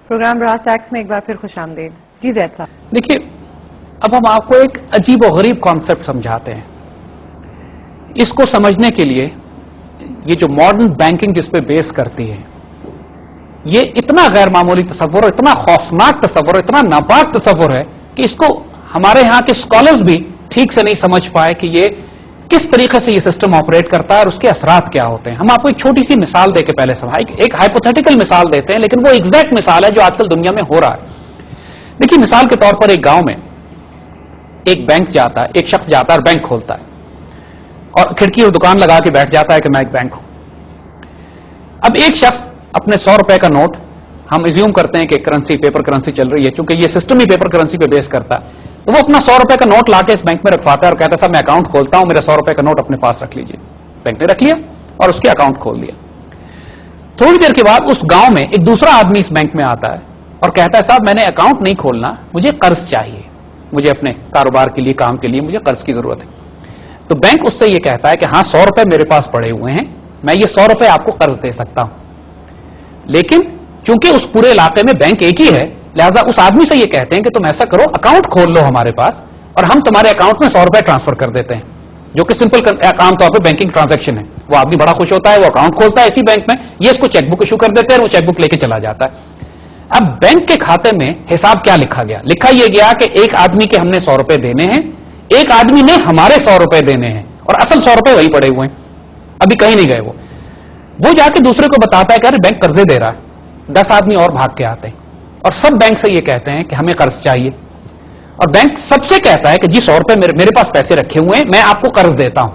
Programme brass tax میں ایک بار پھر خوش آمدید. جی زید صاحب. دیکھیے اب ہم آپ کو ایک عجیب و غریب کانسیپٹ سمجھاتے ہیں. اس کو سمجھنے کے لیے یہ جو ماڈرن بینکنگ جس پہ بیس کرتی ہے یہ اتنا غیر معمولی تصور اور اتنا خوفناک تصور اور اتنا ناپاک تصور ہے کہ اس کو ہمارے ہاں کے اسکالرز بھی ٹھیک سے نہیں سمجھ پائے کہ یہ کس طریقے سے یہ سسٹم آپریٹ کرتا ہے اور اس کے اثرات کیا ہوتے ہیں. ہم آپ کو ایک چھوٹی سی مثال دے کے پہلے ایک ہائپوتھیٹیکل مثال دیتے ہیں لیکن وہ ایگزیکٹ مثال ہے جو آج کل دنیا میں ہو رہا ہے. دیکھیے مثال کے طور پر ایک گاؤں میں ایک بینک جاتا ہے, ایک شخص جاتا ہے اور بینک کھولتا ہے اور کھڑکی اور دکان لگا کے بیٹھ جاتا ہے کہ میں ایک بینک ہوں. اب ایک شخص اپنے 100 روپے کا نوٹ, ہم ایزیوم کرتے ہیں کہ کرنسی پیپر کرنسی چل رہی ہے چونکہ یہ سسٹم ہی پیپر کرنسی پہ بیس کرتا ہے, تو وہ اپنا 100 روپے کا نوٹ لا کے اس بینک میں رکھواتا ہے اور کہتا ہے صاحب میں اکاؤنٹ کھولتا ہوں, میرا 100 روپے کا نوٹ اپنے پاس رکھ لیجیے. بینک نے رکھ لیا اور اس کے اکاؤنٹ کھول دیا. تھوڑی دیر کے بعد اس گاؤں میں ایک دوسرا آدمی اس بینک میں آتا ہے اور کہتا ہے صاحب میں نے اکاؤنٹ نہیں کھولنا, مجھے قرض چاہیے, مجھے اپنے کاروبار کے لیے کام کے لیے مجھے قرض کی ضرورت ہے. تو بینک اس سے یہ کہتا ہے کہ ہاں 100 روپے میرے پاس پڑے ہوئے ہیں, میں یہ 100 روپے آپ کو قرض دے سکتا ہوں, لیکن چونکہ اس پورے علاقے میں بینک ایک ہی ہے لہذا اس آدمی سے یہ کہتے ہیں کہ تم ایسا کرو اکاؤنٹ کھول لو ہمارے پاس اور ہم تمہارے اکاؤنٹ میں 100 روپے ٹرانسفر کر دیتے ہیں, جو کہ سمپل عام طور پہ بینکنگ ٹرانزیکشن ہے. وہ آدمی بڑا خوش ہوتا ہے, وہ اکاؤنٹ کھولتا ہے اسی بینک میں, یہ اس کو چیک بک ایشو کر دیتے ہیں اور وہ چیک بک لے کے چلا جاتا ہے. اب بینک کے کھاتے میں حساب کیا لکھا گیا؟ لکھا یہ گیا کہ ایک آدمی کے ہم نے 100 روپے دینے ہیں, ایک آدمی نے ہمارے 100 روپے دینے ہیں اور اصل 100 روپے وہی پڑے ہوئے ہیں, ابھی کہیں نہیں گئے. وہ جا کے دوسرے کو بتاتا ہے کہ ارے بینک قرضے دے رہا ہے. 10 آدمی اور بھاگ کے آتے ہیں اور سب بینک سے یہ کہتے ہیں کہ ہمیں قرض چاہیے, اور بینک سب سے کہتا ہے کہ جی 100 روپے میرے پاس پیسے رکھے ہوئے ہیں, میں آپ کو قرض دیتا ہوں.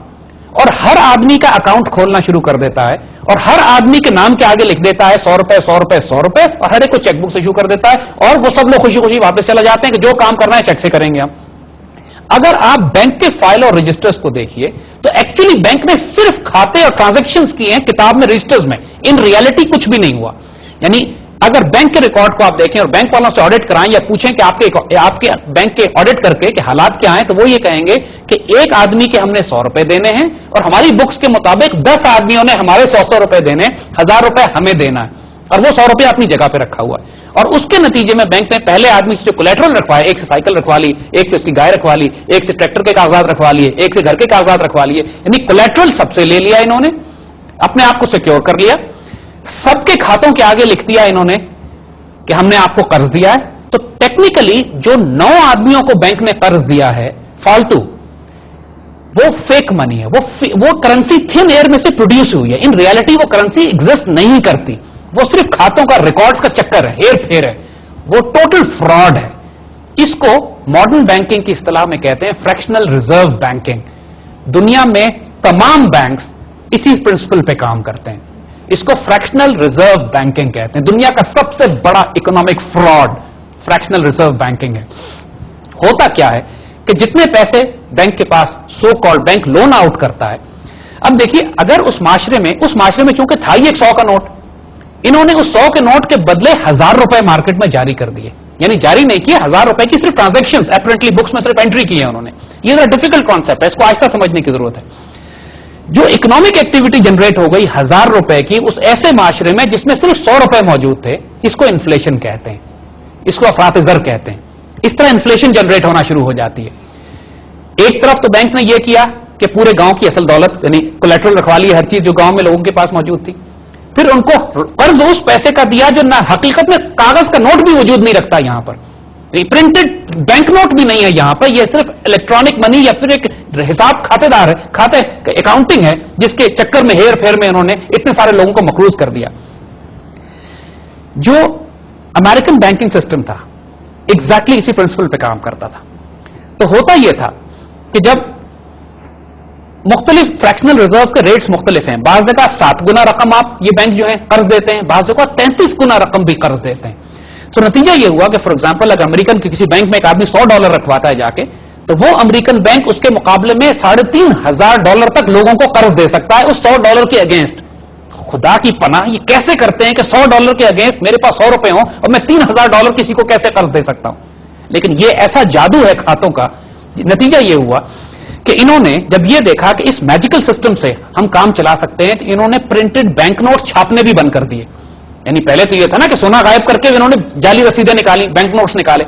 اور ہر آدمی کا اکاؤنٹ کھولنا شروع کر دیتا ہے اور ہر آدمی کے نام کے آگے لکھ دیتا ہے 100 روپے 100 روپے 100 روپے, اور ہر ایک کو چیک بک سے ایشو کر دیتا ہے اور وہ سب لوگ خوشی خوشی واپس چلا جاتے ہیں کہ جو کام کرنا ہے چیک سے کریں گے ہم. اگر آپ بینک کے فائل اور رجسٹرز کو دیکھیے تو ایکچولی بینک نے صرف کھاتے اور ٹرانزیکشنز کیے ہیں کتاب میں رجسٹرز میں, ان ریالٹی کچھ بھی نہیں ہوا. یعنی اگر بینک کے ریکارڈ کو آپ دیکھیں اور بینک والوں سے آڈٹ کرائیں یا پوچھیں کہ آپ کے بینک کے آڈٹ کر کے کہ حالات کیا ہیں, تو وہ یہ کہیں گے کہ ایک آدمی کے ہم نے 100 روپے دینے ہیں اور ہماری بکس کے مطابق 10 آدمیوں نے ہمارے 100 روپے دینے, 1000 روپے ہمیں دینا ہے, اور وہ 100 روپے اپنی جگہ پہ رکھا ہوا ہے. اور اس کے نتیجے میں بینک نے پہلے آدمی سے جو کولیٹرل رکھوائے, ایک سے سائیکل رکھوا لی, ایک سے اس کی گائے رکھوا لی, ایک سے ٹریکٹر کے کاغذات رکھوا لیے, ایک سے گھر کے کاغذات رکھوا لیے, یعنی کولیٹرل سب سے لے لیا انہوں نے, اپنے آپ کو سیکیور کر لیا. سب کے کھاتوں کے آگے لکھ دیا انہوں نے کہ ہم نے آپ کو قرض دیا ہے. تو ٹیکنیکلی جو 9 آدمیوں کو بینک نے قرض دیا ہے فالتو, وہ فیک منی ہے, وہ کرنسی تھن ایئر میں سے پروڈیوس ہوئی ہے. ان ریالٹی وہ کرنسی ایگزسٹ نہیں کرتی, وہ صرف کھاتوں کا ریکارڈز کا چکر ہے, ہیر پھیر ہے, وہ ٹوٹل فراڈ ہے. اس کو ماڈرن بینکنگ کی اصطلاح میں کہتے ہیں فریکشنل ریزرو بینکنگ. دنیا میں تمام بینکس اسی پرنسپل پہ کام کرتے ہیں, اس کو فریکشنل ریزرو بینکنگ کہتے ہیں. دنیا کا سب سے بڑا economic fraud fractional reserve banking ہے. ہوتا کیا ہے کہ جتنے پیسے بینک کے پاس so called bank loan out کرتا ہے, اب دیکھیے اگر اس معاشرے میں چونکہ تھا ہی ایک 100 کا نوٹ, انہوں نے اس 100 کے نوٹ کے بدلے 1000 روپے مارکیٹ میں جاری کر دیے. یعنی جاری نہیں کیا, 1000 روپے کی صرف ٹرانزیکشن اپیرنٹلی بکس میں صرف انٹری کی ہے انہوں نے. یہ ذرا ڈیفیکلٹ کانسیپٹ ہے, اس کو آہستہ سمجھنے کی ضرورت ہے. جو اکنامک ایکٹیویٹی جنریٹ ہو گئی 1000 روپے کی اس ایسے معاشرے میں جس میں صرف 100 روپے موجود تھے, اس کو انفلیشن کہتے ہیں, اس کو افراط زر کہتے ہیں. اس طرح انفلیشن جنریٹ ہونا شروع ہو جاتی ہے. ایک طرف تو بینک نے یہ کیا کہ پورے گاؤں کی اصل دولت یعنی کولیٹرل رکھوا لی ہر چیز جو گاؤں میں لوگوں کے پاس موجود تھی, پھر ان کو قرض اس پیسے کا دیا جو نہ حقیقت میں کاغذ کا نوٹ بھی وجود نہیں رکھتا, یہاں پر پرنٹڈ بینک نوٹ بھی نہیں ہے یہاں پر, یہ صرف الیکٹرانک منی یا پھر ایک حساب کھاتے دار ہے, کھاتے اکاؤنٹنگ ہے جس کے چکر میں ہیر پھیر میں انہوں نے اتنے سارے لوگوں کو مقروض کر دیا. جو امریکن بینکنگ سسٹم تھا ایگزیکٹلی اسی پرنسپل پہ کام کرتا تھا. تو ہوتا یہ تھا کہ جب مختلف فریکشنل ریزرو کے ریٹس مختلف ہیں, بعض جگہ 7 گنا رقم آپ یہ بینک جو ہے قرض دیتے ہیں, بعض جگہ 33 گنا رقم بھی قرض دیتے ہیں. تو نتیجہ یہ ہوا کہ فار ایگزامپل اگر امریکن کے کسی بینک میں ایک آدمی $100 رکھواتا ہے جا کے, تو وہ امریکن بینک اس کے مقابلے میں $3500 تک لوگوں کو قرض دے سکتا ہے اس $100 کے اگینسٹ. خدا کی پناہ, یہ کیسے کرتے ہیں کہ $100 کے اگینسٹ میرے پاس 100 روپے ہوں اور میں $3000 کسی کو کیسے قرض دے سکتا ہوں. لیکن یہ ایسا جادو ہے کھاتوں کا. نتیجہ یہ ہوا کہ انہوں نے جب یہ دیکھا کہ اس میجیکل سسٹم سے ہم کام چلا سکتے ہیں, تو انہوں نے پرنٹڈ بینک نوٹ چھاپنے بھی بند کر دیے. یعنی پہلے تو یہ تھا نا کہ سونا غائب کر کے انہوں نے جعلی رسیدیں نکالی, بینک نوٹس نکالے.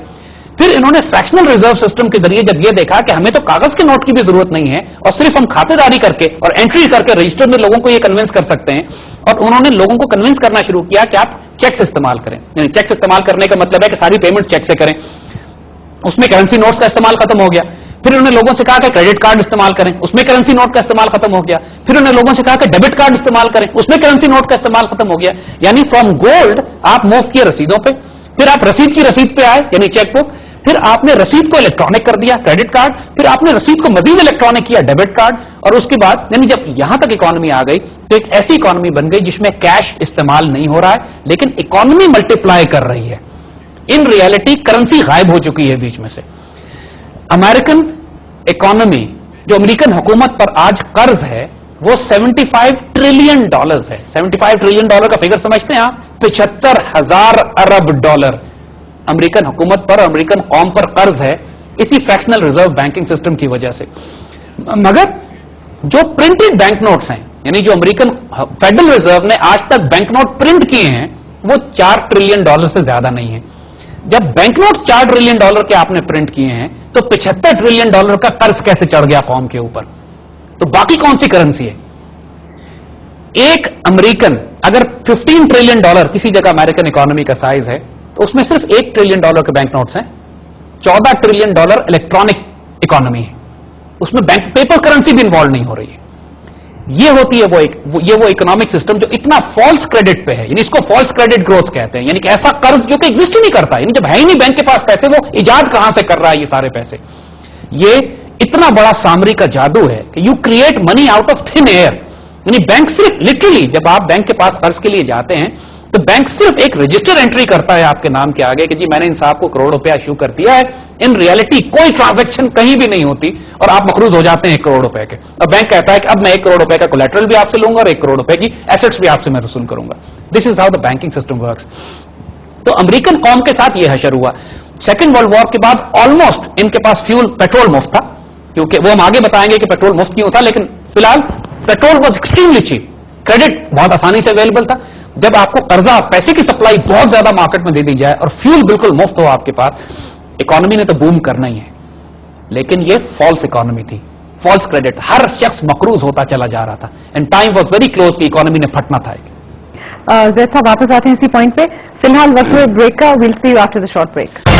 پھر انہوں نے فریکشنل ریزرو سسٹم کے ذریعے جب یہ دیکھا کہ ہمیں تو کاغذ کے نوٹ کی بھی ضرورت نہیں ہے اور صرف ہم کھاتے داری کر کے اور انٹری کر کے رجسٹر میں لوگوں کو یہ کنوینس کر سکتے ہیں, اور انہوں نے لوگوں کو کنوینس کرنا شروع کیا کہ آپ چیکس استعمال کریں. یعنی چیکس استعمال کرنے کا مطلب ہے کہ ساری پیمنٹ چیک سے کریں. اس میں کرنسی نوٹس کا استعمال ختم ہو گیا. پھر انہوں نے لوگوں سے کہا کہ کریڈٹ کارڈ استعمال کریں, اس میں کرنسی نوٹ کا استعمال ختم ہو گیا. پھر انہوں نے لوگوں سے کہا کہ ڈیبٹ کارڈ استعمال کریں, اس میں کرنسی نوٹ کا استعمال ختم ہو گیا. یعنی فرام گولڈ آپ موو کیے رسیدوں پہ, پھر آپ رسید کی رسید پہ آئے یعنی چیک بک, پھر آپ نے رسید کو الیکٹرانک کر دیا کریڈٹ کارڈ, پھر آپ نے رسید کو مزید الیکٹرانک کیا ڈیبٹ کارڈ, اور اس کے بعد یعنی جب یہاں تک اکانومی آ گئی تو ایک ایسی اکانومی بن گئی جس میں کیش استعمال نہیں ہو رہا ہے لیکن اکانومی ملٹیپلائی کر رہی ہے. ان ریالٹی کرنسی غائب ہو چکی ہے بیچ میں سے. امریکن اکانومی جو امریکن حکومت پر آج قرض ہے وہ $75 ٹریلین ہے. $75 ٹریلین کا فگر سمجھتے ہیں آپ, 75,000 ارب ڈالر امریکن حکومت پر, امریکن قوم پر قرض ہے اسی فریکشنل ریزرو بینکنگ سسٹم کی وجہ سے. مگر جو پرنٹڈ بینک نوٹس ہیں یعنی جو امریکن فیڈرل ریزرو نے آج تک بینک نوٹ پرنٹ کیے ہیں وہ $4 ٹریلین سے زیادہ نہیں ہے. جب بینک نوٹ $4 ٹریلین کے آپ نے پرنٹ کیے ہیں تو $75 ٹریلین کا قرض کیسے چڑھ گیا قوم کے اوپر؟ تو باقی کون سی کرنسی ہے؟ ایک امریکن اگر $15 ٹریلین کسی جگہ امریکن اکانومی کا سائز ہے تو اس میں صرف $1 ٹریلین کے بینک نوٹس ہیں. $14 ٹریلین الیکٹرانک اکانومی ہے, اس میں بینک پیپر کرنسی بھی انوالو نہیں ہو رہی ہے. یہ ہوتی ہے وہ اکنامک سسٹم جو اتنا فالس کریڈٹ پہ ہے, یعنی اس کو فالس کریڈٹ گروتھ کہتے ہیں. یعنی کہ ایسا قرض جو کہ ایگزسٹ ہی نہیں کرتا, یعنی جب ہے ہی نہیں بینک کے پاس پیسے وہ ایجاد کہاں سے کر رہا ہے یہ سارے پیسے. یہ اتنا بڑا سامری کا جادو ہے کہ you create money out of thin air. یعنی بینک صرف لٹرلی جب آپ بینک کے پاس قرض کے لیے جاتے ہیں تو بینک صرف ایک رجسٹر انٹری کرتا ہے آپ کے نام کے آگے کہ جی میں نے ان صاحب کو کروڑ روپیہ ایشو کر دیا ہے. ان ریالٹی کوئی ٹرانزیکشن کہیں بھی نہیں ہوتی اور آپ مقروض ہو جاتے ہیں $1 کروڑ کے. اور بینک کہتا ہے کہ اب میں $1 کروڑ کا کولیٹرل بھی آپ سے لوں گا اور $1 کروڑ کی ایسٹس بھی آپ سے میں وصول کروں گا. This is how the banking system works. تو امریکن قوم کے ساتھ یہ حشر ہوا. سیکنڈ ورلڈ وار کے بعد آلموسٹ ان کے پاس پیٹرول مفت تھا, کیونکہ وہ ہم آگے بتائیں گے کہ پیٹرول مفت کیوں تھا, لیکن فی الحال petrol was extremely cheap, credit بہت آسانی سے اویلیبل تھا. جب آپ کو قرضہ پیسے کی سپلائی بہت زیادہ مارکیٹ میں دے دی جائے اور فیول بالکل مفت ہو آپ کے پاس, اکانومی نے تو بوم کرنا ہی ہے. لیکن یہ فالس اکانومی تھی, فالس کریڈٹ, ہر شخص مقروض ہوتا چلا جا رہا تھا and time was very close کہ اکانومی نے پھٹنا تھا. زید صاحب واپس آتے ہیں اسی پوائنٹ پہ. فی الحال وقت ہے بریک کا, well see you after the short break.